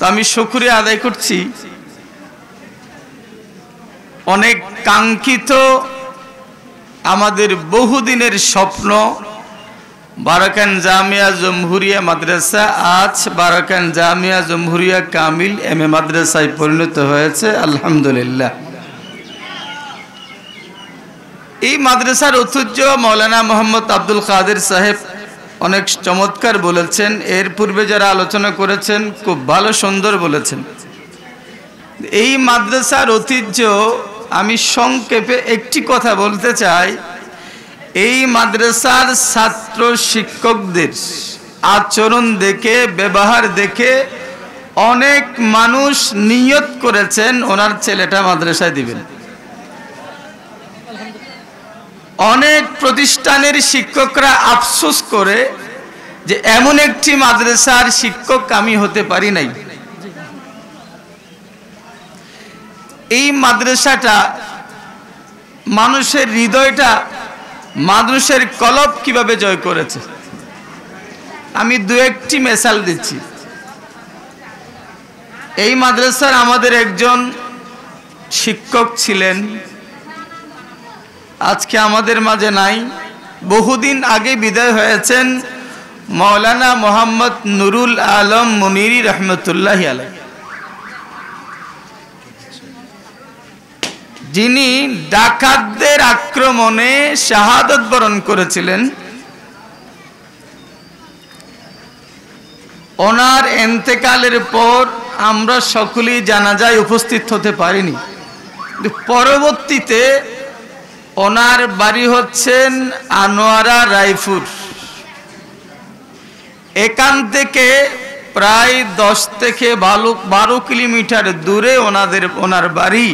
আমি শুকরিয়া আদায় করছি অনেক কাঙ্ক্ষিত আমাদের বহুদিনের স্বপ্ন বারাকান জামিয়া জমহুরিয়া মাদ্রাসা আজ বারাকান জামিয়া জমহুরিয়া কামিল এমএ মাদ্রাসায় পরিণত হয়েছে আলহামদুলিল্লাহ। এই মাদ্রাসার ঐতিহ্য মাওলানা মোহাম্মদ আব্দুল কাদের সাহেব অনেক চমৎকার বলেছেন, এর পূর্বে যারা আলোচনা করেছেন খুব ভালো সুন্দর বলেছেন। এই মাদ্রাসার ঐতিহ্য আমি সংক্ষেপে একটি কথা বলতে চাই। এই মাদ্রাসার ছাত্র শিক্ষকদের আচরণ দেখে ব্যবহার দেখে অনেক মানুষ নিয়ত করেছেন ওনার ছেলেটা মাদ্রাসায় দিবেন। অনেক প্রতিষ্ঠানের শিক্ষকরা আফসোস করে যে এমন একটি মাদ্রাসার শিক্ষক আমি হতে পারি নাই। এই মাদ্রাসাটা মানুষের হৃদয়টা মানুষের কলব কিভাবে জয় করেছে আমি দু একটি মিসাল দিচ্ছি। এই মাদ্রাসার আমাদের একজন শিক্ষক ছিলেন, আজকে আমাদের মাঝে নাই, বহুদিন আগে বিদায় হয়েছেন মাওলানা মোহাম্মদ নুরুল আলম মুনিরি রহমতুল্লাহ আলাইহি, যিনি ডাকাতদের আক্রমণে শাহাদত বরণ করেছিলেন। ওনার ইন্তেকালের পর আমরা সকলেই জানাজায় উপস্থিত হতে পারিনি। পরবর্তীতে ওনার বাড়ি হচ্ছেন আনোয়ারা রায়পুর, এখান থেকে প্রায় 10 থেকে 12 কিলোমিটার দূরে ওনার বাড়ি।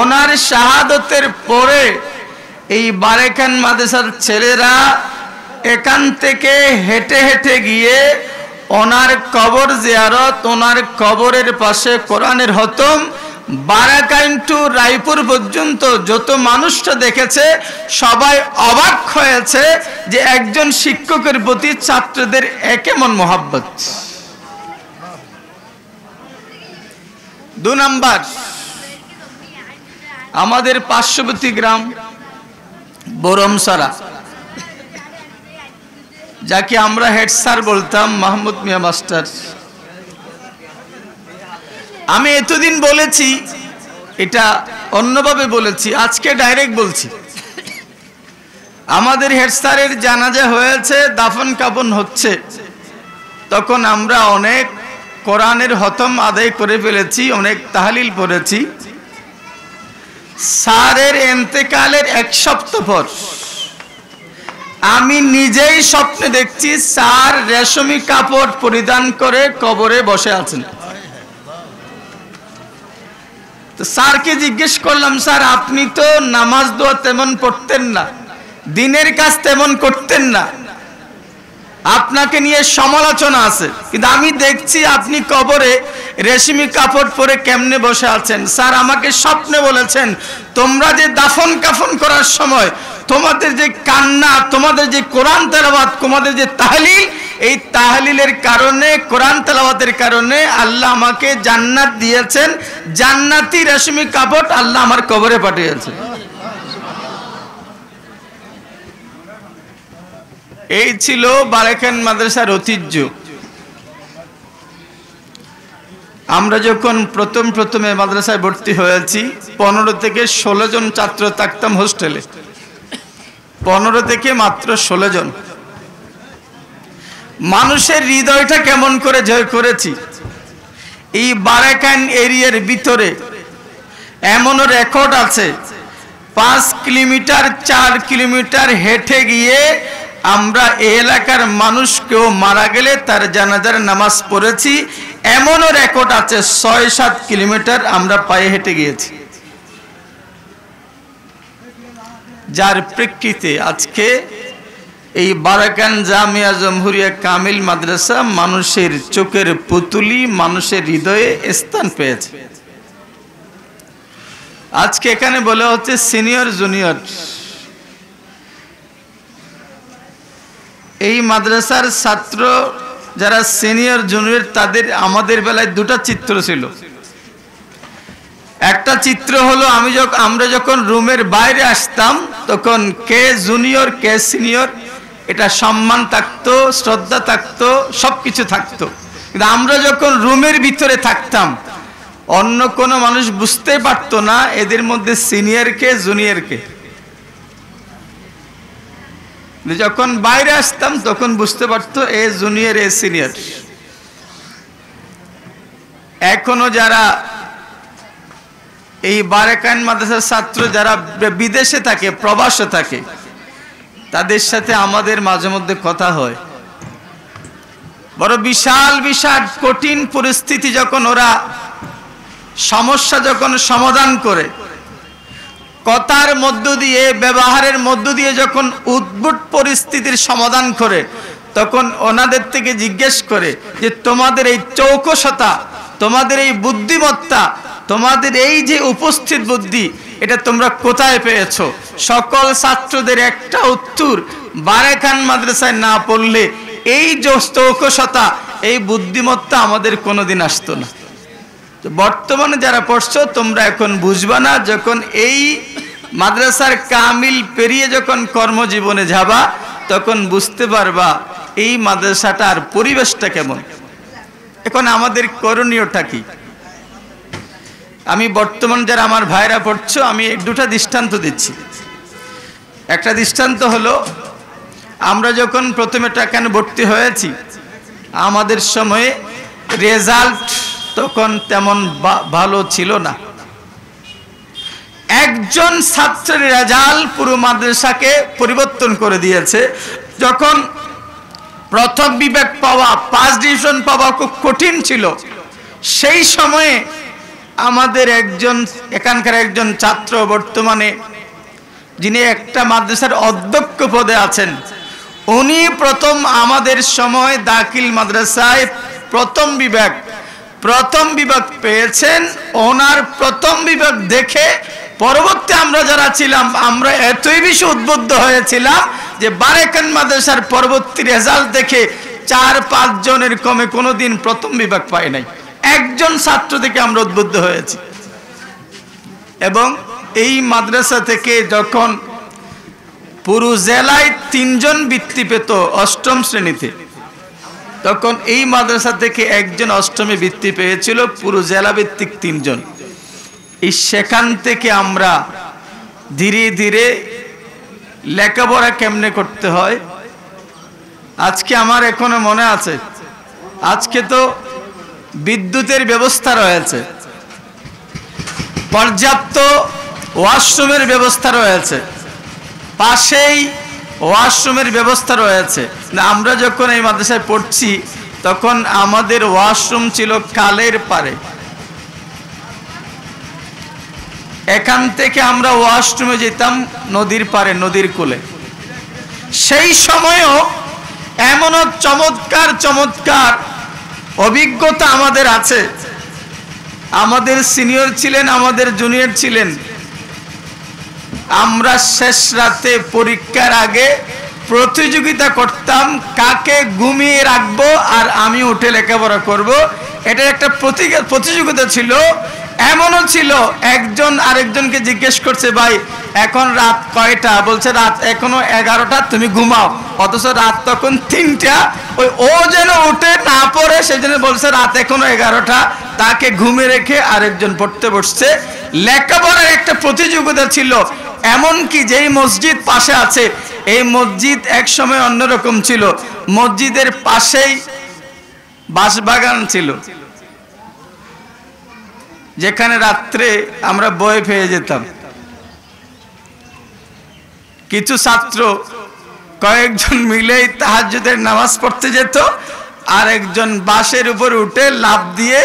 ওনার শাহাদতের পরে এই বারেখান মাদ্রাসার ছেলেরা এখান থেকে হেঁটে হেঁটে গিয়ে ওনার কবর জিয়ারত, ওনার কবরের পাশে কোরআনের খতম, বারাকাইন টু রায়পুর পর্যন্ত যত মানুষটা দেখেছে সবাই অবাক হয়েছে যে একজন শিক্ষকের প্রতি ছাত্রদের কেমন মহব্বত। 2 নাম্বার, আমাদের পার্শ্ববর্তী গ্রাম বরমসারা, যাকে আমরা হেড স্যার বলতাম, মাহমুদ মিয়া মাস্টার। আমি এতদিন বলেছি, এটা অন্যভাবে বলেছি, আজকে ডাইরেক্ট বলছি। আমাদের হেড স্যারের জানাজা হয়েছে, দাফন কাফন হচ্ছে, তখন আমরা অনেক কোরআনের খতম আদায় করে ফেলেছি, অনেক তাহলিল পড়েছি। স্যারের ইন্তেকালের 1 সপ্তাহ পর আমি নিজেই স্বপ্নে দেখছি স্যার রেশমি কাপড় পরিধান করে কবরে বসে আছেন। তো স্যারকে জিজ্ঞেস করলাম, স্যার আপনি তো নামাজ দোয়া তেমন পড়তেন না, দিনের কাজ তেমন করতেন না, আপনাকে নিয়ে সমালোচনা আছে, কিন্তু আমি দেখছি আপনি কবরে রেশমি কাপড় পরে কেমনে বসে আছেন। স্যার আমাকে স্বপ্নে বলেছেন তোমরা যে দাফন কাফন করার সময় তোমাদের যে কান্না, তোমাদের যে কোরআন তেলাওয়াত, তোমাদের যে তাহলিল, এই তাহলিলের কারণে, কোরআন তেলাওয়াতের কারণে আল্লাহ আমাকে জান্নাত দিয়েছেন, জান্নাতি রেশমি কাপড় আল্লাহ আমার কবরে পাঠিয়েছেন। এই ছিল বারেখান মাদ্রাসার ঐতিহ্য। আমরা যখন প্রথমে মাদ্রাসায় ভর্তি হয়েছি 15 থেকে 16 জন ছাত্র থাকতাম হোস্টেলে, 15 থেকে মাত্র 16 জন। মানুষের হৃদয়টা কেমন করে জয় করেছি। এই বারেখান এরিয়ার ভিতরে এমনও রেকর্ড আছে 5 কিলোমিটার 4 কিলোমিটার হেঁটে গিয়ে আমরা এই এলাকার মানুষ কেউ মারা গেলে তার জানাজার নামাজ পড়েছি, এমনও রেকর্ড আছে 6-7 কিলোমিটার আমরা পায়ে হেঁটে গিয়েছি। যার প্রেক্ষিতে আজকে এই বারাকান জামিয়া জমহুরিয়া কামিল মাদ্রাসা মানুষের চোখের পুতুলি, মানুষের হৃদয়ে স্থান পেয়েছে। আজকে এখানে বলা হচ্ছে সিনিয়র জুনিয়র। এই মাদ্রাসার ছাত্র যারা সিনিয়র জুনিয়র তাদের আমাদের বেলায় দুটো চিত্র ছিল। একটা চিত্র হলো আমরা যখন রুমের বাইরে আসতাম তখন কে জুনিয়র কে সিনিয়র এটা সম্মান থাকতো, শ্রদ্ধা থাকতো, সবকিছু থাকতো। কিন্তু আমরা যখন রুমের ভিতরে থাকতাম অন্য কোনো মানুষ বুঝতে পারতো না এদের মধ্যে সিনিয়র কে জুনিয়র কে। যখন বাইরে আসতাম তখন বুঝতে পারতো এ জুনিয়র এ সিনিয়র। এখনো যারা এই বারেকান মাদ্রাসার ছাত্র যারা বিদেশে থাকে, প্রবাসে থাকে, তাদের সাথে আমাদের মাঝে মধ্যে কথা হয়। বড় বিশাল বিশাল কঠিন পরিস্থিতি যখন ওরা সমস্যা যখন সমাধান করে, কথার মধ্য দিয়ে ব্যবহারের মধ্য দিয়ে যখন উদ্ভুত পরিস্থিতির সমাধান করে, তখন ওনাদের থেকে জিজ্ঞেস করে যে তোমাদের এই চৌকসতা, তোমাদের এই বুদ্ধিমত্তা, তোমাদের এই যে উপস্থিত বুদ্ধি এটা তোমরা কোথায় পেয়েছো? সকল ছাত্রদের একটা উত্তর, বারেকান মাদ্রাসায় না পড়লে এই যে চৌকসতা, এই বুদ্ধিমত্তা আমাদের কোনোদিন আসতো না। বর্তমানে যারা পড়ছো তোমরা এখন বুঝবা না, যখন এই মাদ্রাসার কামিল পেরিয়ে যখন কর্মজীবনে যাবা তখন বুঝতে পারবা এই মাদ্রাসাটার পরিবেশটা কেমন। এখন আমাদের করণীয়টা কি? আমি বর্তমান যারা আমার ভাইরা পড়ছো আমি দুটা দৃষ্টান্ত দিচ্ছি। একটা দৃষ্টান্ত হলো আমরা যখন প্রথমে টাকানে ভর্তি হয়েছি আমাদের সময়ে রেজাল্ট তখন তেমন ভালো ছিল না। একজন ছাত্রের রেজাল্ট পুরো মাদ্রাসাকে পরিবর্তন করে দিয়েছে। যখন প্রথম বিভাগ পাওয়া, ফার্স্ট ডিভিশন পাওয়া খুব কঠিন ছিল, সেই সময়ে আমাদের এখানকার একজন ছাত্র বর্তমানে যিনি একটা মাদ্রাসার অধ্যক্ষ পদে আছেন, উনি প্রথম আমাদের সময় দাখিল মাদ্রাসায় প্রথম বিভাগ পেয়েছেন। ওনার প্রথম বিভাগ দেখে পরবর্তী আমরা যারা ছিলাম আমরা এতই বেশি উদ্বুদ্ধ হয়েছিলাম যে বারেকান মাদ্রাসার পরবর্তী রেজাল্ট দেখে 4-5 জনের কমে কোনোদিন প্রথম বিভাগ পাই নাই। একজন ছাত্র থেকে আমরা উদ্বুদ্ধ হয়েছি। এবং এই মাদ্রাসা থেকে যখন পুরো জেলায় 3 জন বৃত্তি পেত 8ম শ্রেণীতে, তখন এই মাদ্রাসা থেকে একজন 8মে বৃত্তি পেয়েছিল, পুরো জেলা ভিত্তিক 3 জন। সেখান থেকে আমরা ধীরে ধীরে লেখাপড়া কেমনে করতে হয় আজকে আমার এখনো মনে আছে। আজকে তো বিদ্যুতের ব্যবস্থা রয়েছে, পর্যাপ্ত ওয়াশরুমের ব্যবস্থা রয়েছে, পাশেই ওয়াশরুমের ব্যবস্থা রয়েছে। আমরা যখন এই মাদ্রাসায় পড়ছি তখন আমাদের ওয়াশরুম ছিল খালের পাড়ে। এখান থেকে আমরা ওয়াশরুমে যেতাম নদীর পাড়ে, নদীর কোলে। সেই সময়ও এমনও চমৎকার চমৎকার অভিজ্ঞতা আমাদের আছে। আমাদের সিনিয়র ছিলেন, আমাদের জুনিয়র ছিলেন। আমরা শেষ রাতে পরীক্ষার আগে প্রতিযোগিতা করতাম কাকে ঘুমিয়ে রাখবো আর আমি উঠে লেখাপড়া করব। এটা একটা প্রতিযোগিতা ছিল। এমনও ছিল একজন আরেকজনকে জিজ্ঞেস করছে, ভাই এখন রাত কয়টা? বলছে রাত এখনো 11টা, তুমি ঘুমাও। অথচ রাত তখন 3টা। ও যেন উঠে না পড়ে সেজন্য বলছে রাত এখনো 11টা, তাকে ঘুমে রেখে আরেকজন পড়তে বসছে। লেখাপড়ার একটা প্রতিযোগিতা ছিল। এমনকি যেই মসজিদ পাশে আছে, এই মসজিদ এক সময় অন্যরকম ছিল। মসজিদের পাশেই বাঁশবাগান ছিল, যেখানে রাত্রে আমরা বই পেয়ে যেতাম। কিছু ছাত্র কয়েকজন মিলেই তাহাজ্জুদের নামাজ পড়তে যেত, আর একজন বাঁশের উপর উঠে লাফ দিয়ে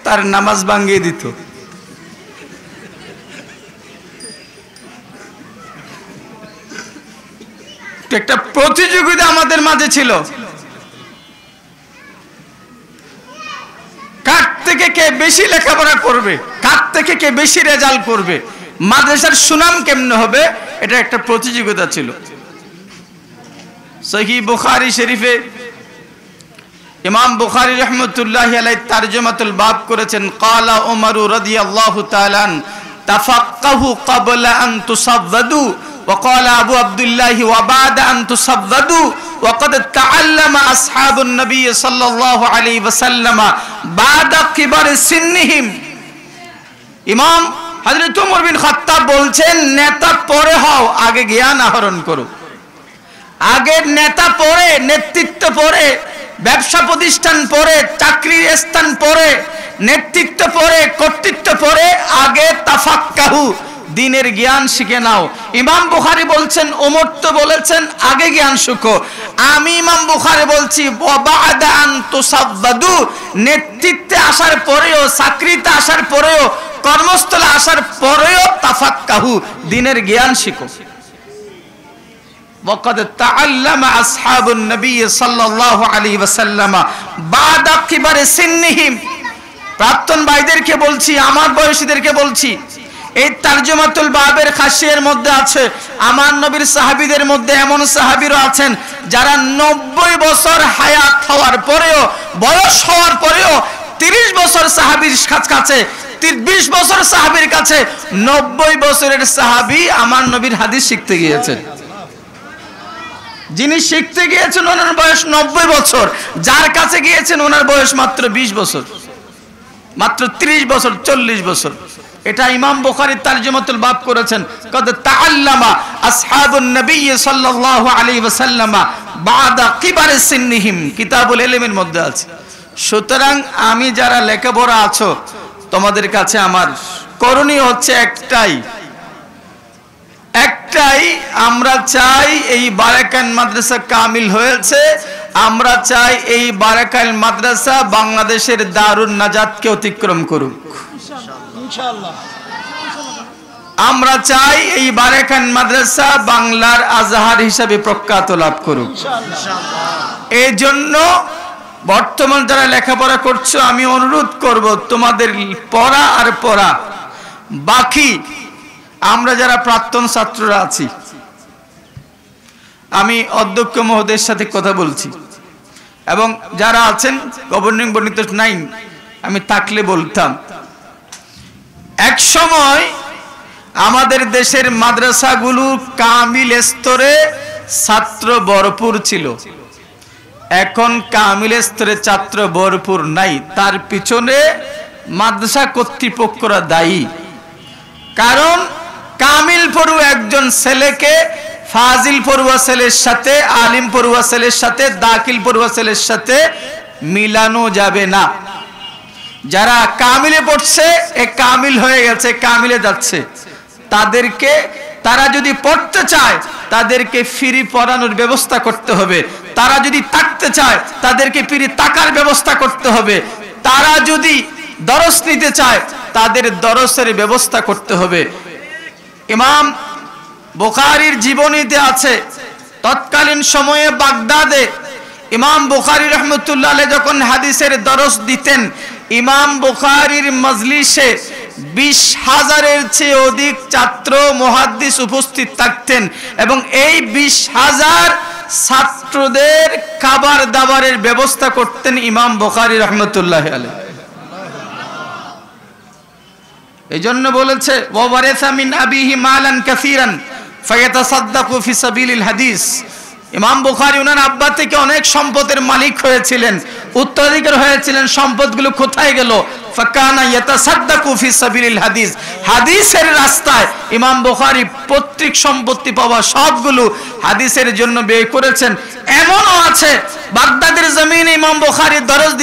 তার নামাজ ভাঙিয়ে দিত। একটা প্রতিযোগিতা আমাদের মাঝে ছিল, কার থেকে কে বেশি লেখাপড়া করবে, কার থেকে কে বেশি রেজাল্ট করবে, মাদ্রাসার সুনাম কেমনে হবে, এটা একটা প্রতিযোগিতা ছিল। সহিহ বুখারী শরীফে ইমাম বুখারী রাহমাতুল্লাহি আলাইহি তারজমাতুল বাব করেছেন, ক্বালা উমর রাদিয়াল্লাহু তাআলা তাফাক্কাহু ক্বাবলা আন তুসাববাদু ওয়া ক্বালা আবু আব্দুল্লাহ ওয়া বা'দা আন তুসাববাদু ওয়া ক্বাদ তাআল্লামা আসহাবুন নবী সাল্লাল্লাহু আলাইহি ওয়াসাল্লাম বা'দা কিবারি সিন্নিহিম। ইমাম হযরত ওমর বিন খাত্তাব বলছেন, নেতা পরে হও, আগে জ্ঞান আহরণ করো। আগে নেতা পরে, নেতৃত্ব পরে, ব্যবসা প্রতিষ্ঠান পরে, চাকরির স্থান পরে, নেতৃত্ব পরে, কর্তৃত্ব পরে, আগে তাফাক্কাহু, দ্বীনের জ্ঞান শিখে নাও। ইমাম বুখারী বলছেন, ওমর তো বলেছেন আগে জ্ঞান শিখো। আমি ইমাম বুখারী বলছি ওয়া বা'দা আন তুসাববাদু, নেতৃত্বে আসার পরেও, চাকরিতে আসার পরেও, কর্মস্থলে আসার পরেও তাফাক্কাহু, দ্বীনের জ্ঞান শিখো। وقد تعلم أصحاب النبي صلى الله عليه وسلم بعد كبر سنهم। প্রাক্তন ভাইদেরকে বলছি, আমার বয়সীদেরকে বলছি, এই তারজমাতুল বাবের খাসিয়ার মধ্যে আছে আমার নবীর সাহাবীদের মধ্যে এমন সাহাবীরা আছেন যারা 90 বছর হায়াত হওয়ার পরেও, বয়স হওয়ার পরেও 30 বছর সাহাবীর কাছে, 20 বছর সাহাবীর কাছে, 90 বছরের সাহাবী আমার নবীর হাদিস শিখতে গিয়েছেন। যিনি শিখতে গিয়েছেন ওনার বয়স 90 বছর, যার কাছে গিয়েছেন ওনার বয়স মাত্র 20 বছর, মাত্র 30 বছর, 40 বছর। এটা ইমাম বুখারী তারজমাতুল বাব করেছেন, কদ তাআল্লামা আসহাবুন নবী সাল্লাল্লাহু আলাইহি ওয়াসাল্লাম বা'দা কিবারি সিন্নিহিম, কিতাবুল ইলমের মধ্যে আছে। সুতরাং আমি যারা লেখাপড়া আছো, তোমাদের কাছে আমার করণীয় হচ্ছে একটাই, আমরা চাই এই বারাকান মাদ্রাসা কামিল হয়েছে, আমরা চাই এই বারাকান মাদ্রাসা বাংলাদেশের দারুন নাজাতকে অতিক্রম করুক ইনশাআল্লাহ। আমরা চাই এই বারাকান মাদ্রাসা বাংলার আজহার হিসাবে প্রখ্যাত লাভ করুক ইনশাআল্লাহ। এই জন্য বর্তমান যারা লেখাপড়া করছো, আমি অনুরোধ করব তোমাদের পড়া আর পড়া, বাকি আমরা যারা প্রাক্তন ছাত্ররা আছি, আমি অধ্যক্ষ মহোদয়ের সাথে কথা বলছি এবং যারা আছেন গভর্নিং বর্ণিত নাই, আমি থাকলে বলতাম, এক সময় আমাদের দেশের মাদ্রাসাগুলো কামিল স্তরে ছাত্র ভরপুর ছিল, এখন কামিল স্তরে ছাত্র ভরপুর নাই। তার পিছনে মাদ্রাসা কর্তৃপক্ষরা দায়ী। কারণ কামিল পড়ুয়া একজন ছেলেকে ফাজিল পড়ুয়া ছেলের সাথে, আলিম পড়ুয়া ছেলের সাথে, দাখিল পড়ুয়া ছেলের সাথে মিলানো যাবে না। যারা কামিলে পড়ছে, এ কামিল হয়ে গেছে, কামিলে যাচ্ছে, তাদেরকে, তারা যদি পড়তে চায় তাদেরকে ফ্রি পড়ানোর ব্যবস্থা করতে হবে। তারা যদি থাকতে চায় তাদেরকে ফ্রি টাকার ব্যবস্থা করতে হবে। তারা যদি দরস নিতে চায় তাদের দরসের ব্যবস্থা করতে হবে। ইমাম বুখারীর জীবনীতে আছে, তৎকালীন সময়ে বাগদাদে ইমাম বুখারী রাহমাতুল্লাহ আলাইহি যখন হাদিসের দরস দিতেন, ইমাম বুখারীর মজলিসে 20,000-এর চেয়ে অধিক ছাত্র মুহাদ্দিস উপস্থিত থাকতেন এবং এই 20,000 ছাত্রদের খাবার দাবারের ব্যবস্থা করতেন ইমাম বুখারী রাহমাতুল্লাহ আলাইহি। এইজন্য বলেছে, ওয়া ওয়ারিসা মিন আবিহি মালান কাসীরান ফায়াতাসাদদাকু ফি সাবিলিল হাদিস। ইমাম বুখারী ওনার আব্বা থেকে অনেক সম্পদের মালিক হয়েছিলেন, উত্তরাধিকার হয়েছিলেন। সম্পদগুলো কোথায় গেল? ফাকানা ইয়াতাসাদদাকু ফি সাবিলিল হাদিস। হাদিসের রাস্তায় ইমাম বুখারী পৈতৃক সম্পত্তি পাওয়া সবগুলো হাদিসের জন্য ব্যয় করেছেন। এমনও আছে বাগদাদের জমিনে ইমাম বুখারী দরস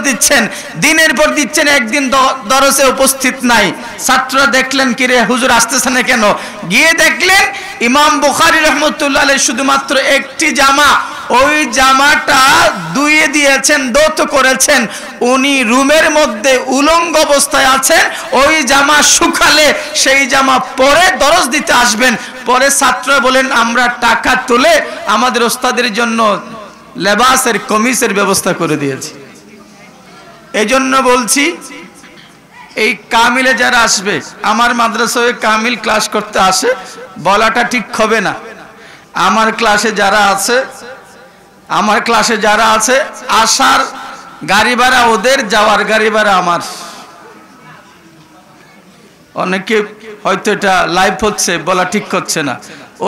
দিচ্ছেন, দিনের পর দিচ্ছেন, একদিন দরসে উপস্থিত নাই। ছাত্ররা দেখলেন, কিরে হুজুর আসতেছে না কেন? গিয়ে দেখলেন ইমাম বুখারী রাহমাতুল্লাহ আলাইহি শুধুমাত্র একটি জামা, ওই জামাটা ধুয়ে দিয়েছেন, দৌত করেছেন। উনি রুমের মধ্যে উলঙ্গ অবস্থায় আছেন, ওই জামা শুকালে সেই জামা পরে দরস দিতে আসবেন। পরে ছাত্ররা বলেন, আমরা টাকা তুলে আমাদের ওস্তাদের জন্য লেবাসের, কমিসের ব্যবস্থা করে দিয়েছি। এই জন্য বলছি, এই কামিলে যারা আসবে, আমার মাদ্রাসায় কামিল ক্লাস করতে আসে বলাটা ঠিক হবে না। আমার ক্লাসে যারা আছে আমার ক্লাসে যারা আছে আসার গাড়ি ভাড়া ওদের, যাওয়ার গাড়ি ভাড়া আমার। অনেকে হয়তো এটা লাইভ হচ্ছে, বলা ঠিক হচ্ছে না।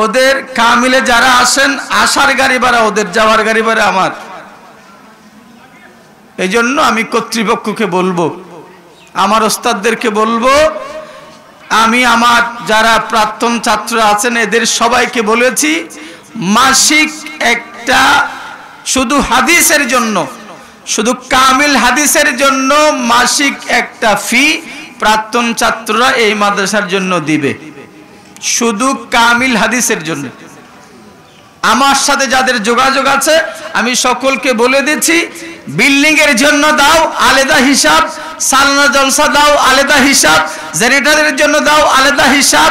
ওদের কামিলে যারা আসেন আসার গাড়ি ভাড়া ওদের, যাওয়ার গাড়ি ভাড়া আমার। এই জন্য আমি কর্তৃপক্ষকে বলবো, আমার ওস্তাদদেরকে বলবো, আমি আমার যারা প্রাক্তন ছাত্র আছেন এদের সবাইকে বলেছি, মাসিক একটা শুধু হাদিসের জন্য, শুধু কামিল হাদিসের জন্য মাসিক একটা ফি প্রাক্তন ছাত্ররা এই মাদ্রাসার জন্য দিবে, শুধু কামিল হাদিসের জন্য। আমার সাথে যাদের যোগাযোগ আছে আমি সকলকে বলে দিচ্ছি, বিল্ডিং এর জন্য দাও আলাদা হিসাব, সালানা জলসা দাও আলাদা হিসাব, জেনারেটরের জন্য দাও আলাদা হিসাব,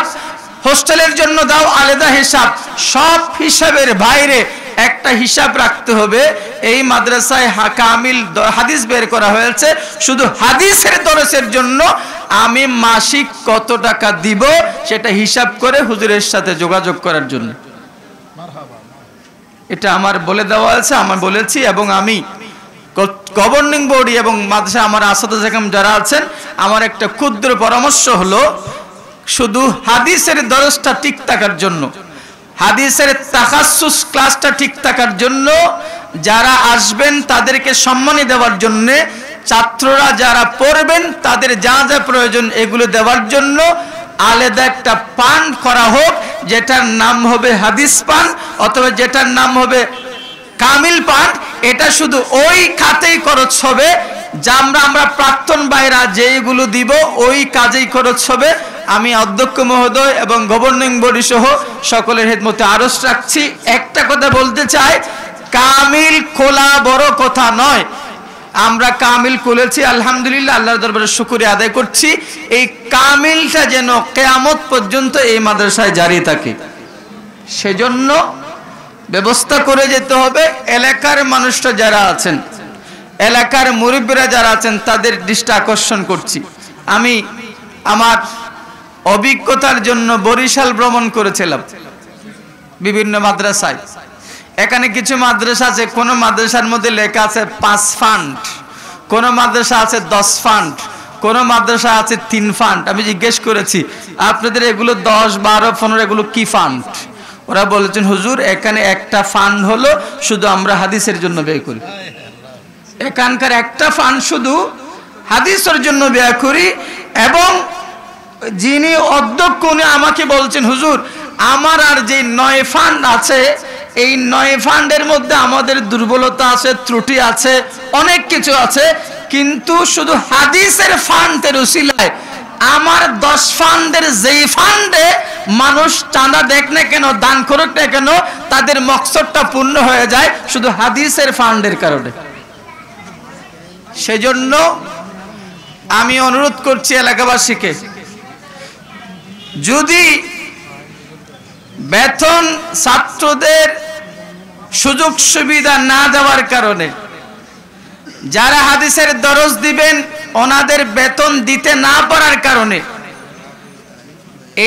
হোস্টেলের জন্য দাও আলাদা হিসাব। সব হিসাবের বাইরে একটা হিসাব রাখতে হবে, এই মাদ্রাসায় কামিল হাদিস বের করা হয়েছে, শুধু হাদিসের দরসের জন্য আমি মাসিক কত টাকা দিব সেটা হিসাব করে হুজুরের সাথে যোগাযোগ করার জন্য। এটা আমার বলে দেওয়া আছে, আমার বলেছি। এবং আমি গভর্নিং বডি এবং মাদ্রাসা আমার আসাদে যারা আছেন, আমার একটা ক্ষুদ্র পরামর্শ হলো, শুধু হাদিসের দরসটা ঠিক থাকার জন্য, হাদিসের তাখাসসুস ক্লাসটা ঠিক থাকার জন্য, যারা আসবেন তাদেরকে সম্মানী দেওয়ার জন্য, ছাত্ররা যারা পড়বেন তাদের যা যা প্রয়োজন এগুলো দেওয়ার জন্য আলাদা একটা ফান্ড করা হোক, যেটার নাম হবে হাদিস ফান্ড অথবা যেটার নাম হবে কামিল ফান্ড। এটা শুধু ওই খাতেই খরচ হবে, যা আমরা প্রাক্তন বাইরা যেগুলো দিব ওই কাজেই খরচ হবে। আমি অধ্যক্ষ মহোদয় এবং গভর্নিং বডি সহ সকলের খেদমতে আরজ রাখছি। একটা কথা বলতে চাই, কামিল খোলা বড় কথা নয়, আমরা কামিল খুলেছি আলহামদুলিল্লাহ, আল্লাহর দরবারে শুকরিয়া আদায় করছি। এই কামিলটা যেন কিয়ামত পর্যন্ত এই মাদ্রাসায় জারি থাকে, সেজন্য ব্যবস্থা করে যেতে হবে। এলাকার মানুষরা যারা আছেন, এলাকার মুরব্বীরা যারা আছেন, তাদের দৃষ্টি আকর্ষণ করছি। আমি আমার অভিজ্ঞতার জন্য বরিশাল ভ্রমণ করেছিলাম বিভিন্ন মাদ্রাসায়। এখানে কিছু মাদ্রাসা আছে, কোন মাদ্রাসার মধ্যে লেখা আছে 5 ফান্ড, কোন মাদ্রাসা আছে 10 ফান্ড, কোন মাদ্রাসা আছে 3 ফান্ড। আমি জিজ্ঞেস করেছি আপনাদের এগুলো 10, 12, 15 এগুলো কি ফান্ড? ওরা বলেছেন হুজুর এখানে একটা ফান্ড হলো শুধু আমরা হাদিসের জন্য ব্যয় করি, এখানকার একটা ফান্ড শুধু হাদিসের জন্য ব্যয় করি। এবং যিনি অধ্যক্ষ উনি আমাকে বলছেন হুজুর আমার আর যে 9 ফান্ড আছে, এই 9 ফান্ডের মধ্যে আমাদের দুর্বলতা আছে, ত্রুটি আছে, অনেক কিছু আছে, কিন্তু শুধু হাদিসের ফান্ডের উসিলায় আমার 10 ফান্ডের যেই ফান্ডে মানুষ চাঁদা দেখ না কেন, দান করুক না কেন, তাদের মকসদটা পূর্ণ হয়ে যায় শুধু হাদিসের ফান্ডের কারণে। সেজন্য আমি অনুরোধ করছি এলাকাবাসীকে, যদি বেতন ছাত্রদের সুযোগ সুবিধা না দেওয়ার কারণে যারা হাদিসের দরস দিবেন ওনাদের বেতন দিতে না পারার কারণে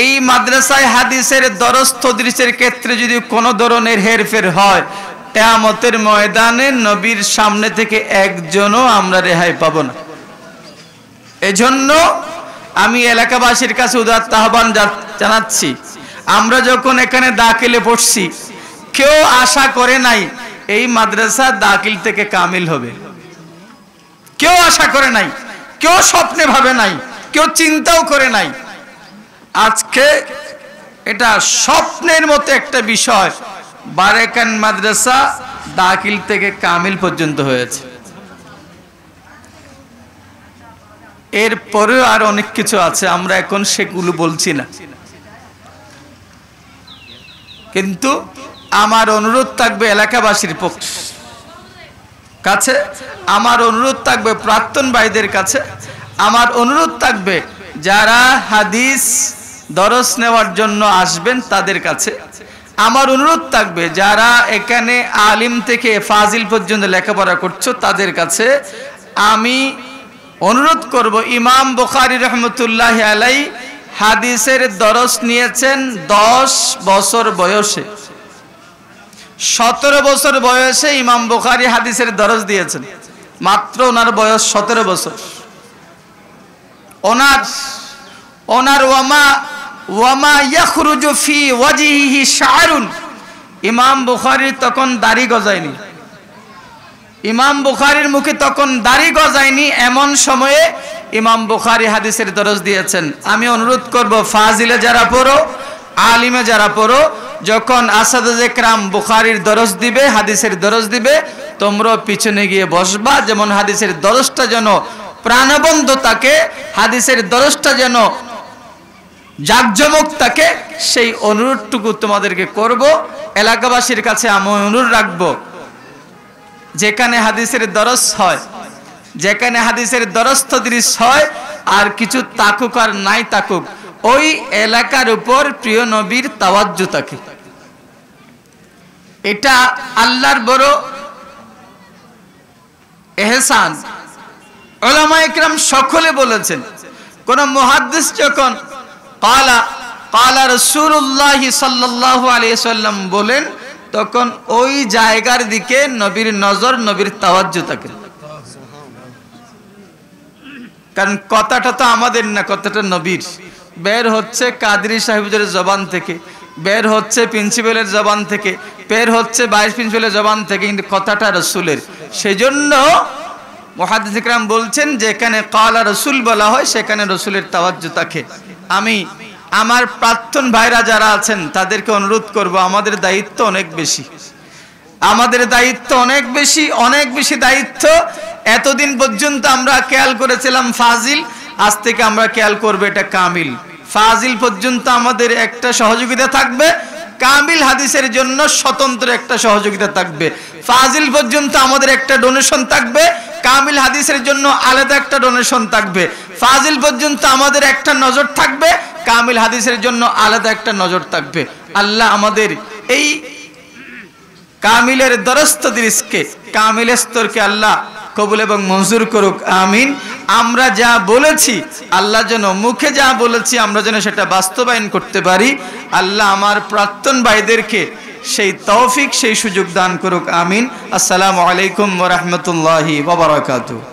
এই মাদ্রাসায় হাদিসের দরস তদরিসের ক্ষেত্রে যদি কোনো ধরনের হেরফের হয়, কিয়ামতের ময়দানে নবীর সামনে থেকে একজনও আমরা রেহাই পাব না। এজন্য আমি এলাকাবাসীর কাছে উদাত্ত আহ্বান জানাচ্ছি, আমরা যখন এখানে দাখিলে পড়ছি কেউ আশা করে নাই এই মাদ্রাসা দাখিল থেকে কামিল হবে, কেউ আশা করে নাই, কেউ স্বপ্নে ভাবে নাই, কেউ চিন্তাও করে নাই। আজকে এটা স্বপ্নের মতো একটা বিষয়, বারেকান মাদ্রাসা দাখিল থেকে কামিল পর্যন্ত হয়েছে। এরপরেও আর অনেক কিছু আছে, আমরা এখন সেগুলো বলছি না। কিন্তু আমার অনুরোধ থাকবে এলাকাবাসীর কাছে, আমার অনুরোধ থাকবে প্রাক্তন ভাইদের কাছে, আমার অনুরোধ থাকবে যারা হাদিস দরস নেওয়ার জন্য আসবেন তাদের কাছে, আমার অনুরোধ থাকবে যারা এখানে আলিম থেকে ফাজিল পর্যন্ত লেখাপড়া করছো তাদের কাছে আমি অনুরোধ করব, ইমাম বুখারী রহমতুল্লাহ আলাইহি হাদিসের দরস নিয়েছেন 10 বছর বয়সে, 17 বছর বয়সে ইমাম বুখারী হাদিসের দরস দিয়েছেন। মাত্র ওনার বয়স 17 বছর। ওনার ওয়ামা ইয়াখরুজু ফি ওয়াজহিহি শা'রুন, ইমাম বুখারীর তখন দাড়ি গজায়নি। ইমাম বুখারীর মুখে তখন দাড়ি গজায়নি, এমন সময়ে ইমাম বুখারী হাদিসের দরস দিয়েছেন। আমি অনুরোধ করব, ফাজিলে যারা পড়ো, আলিমে যারা পড়ো, যখন আসাদে কেরাম বুখারীর দরস দিবে, হাদিসের দরস দিবে, তোমরা পিছনে গিয়ে বসবা, যেমন হাদিসের দরসটা যেন প্রাণবন্ত থাকে, হাদিসের দরসটা যেন জাকজমক থাকে, সেই অনুরোধটুকু তোমাদেরকে করব। এলাকাবাসীর কাছে আমি অনুরোধ রাখবো, যেখানে হাদিসের দরস হয়, যেখানে হাদিসের দরস তদরিস হয়, আর কিছু তাকুক আর নাই তাকুক, ওই এলাকার উপর প্রিয় নবীর তাওয়াজ্জু থাকে। এটা আল্লাহর বড় এহসান। উলামায়ে কেরাম সকলে বলেছেন, কোন মুহাদ্দিস যখন কালা রাসূলুল্লাহ সাল্লাল্লাহু আলাইহি ওয়াসাল্লাম বলেন, তখন ওই জায়গার দিকে নবীর নজর, নবীর তাওয়াজ্জু থাকে। কারণ কথাটা তো আমাদের না, কথাটা নবীর। বের হচ্ছে কাদরি সাহেবের জবান থেকে, বের হচ্ছে প্রিন্সিপালের জবান থেকে, বের হচ্ছে ভাইস প্রিন্সিপালের জবান থেকে, কিন্তু কথাটা রাসূলের। সেজন্য মুহাদ্দিস ইকরাম বলছেন, যেখানে কালা রাসূল বলা হয় সেখানে রাসূলের তাওয়াজ্জু থাকে। আমি আমার প্রাক্তন ভাইরা যারা আছেন তাদেরকে অনুরোধ করব, আমাদের দায়িত্ব অনেক বেশি, আমাদের দায়িত্ব অনেক বেশি, অনেক বেশি দায়িত্ব। এতদিন পর্যন্ত আমরা খেয়াল করেছিলাম ফাজিল, আজ থেকে আমরা খেয়াল করব এটা কামিল। ফাজিল পর্যন্ত আমাদের একটা সহযোগিতা থাকবে, কামিল হাদিসের জন্য স্বতন্ত্র একটা সহযোগিতা থাকবে। ফাজিল পর্যন্ত আমাদের একটা ডোনেশন থাকবে, কামিল হাদিসের জন্য আলাদা একটা ডোনেশন থাকবে। ফাজিল পর্যন্ত আমাদের একটা নজর থাকবে, কামিল হাদিসের জন্য আলাদা একটা নজর থাকবে। আল্লাহ আমাদের এই কামিলের দরস তদরিসকে, কামিলের স্তরকে আল্লাহ কবুল এবং মঞ্জুর করুক, আমিন। আমরা যা বলেছি, আল্লাহ যেন মুখে যা বলেছি আমরা যেন সেটা বাস্তবায়ন করতে পারি। আল্লাহ আমার প্রাক্তন ভাইদেরকে সেই তৌফিক, সেই সুযোগ দান করুক, আমিন। আসসালামু আলাইকুম ওয়া রাহমাতুল্লাহি ওয়া বারাকাতুহু।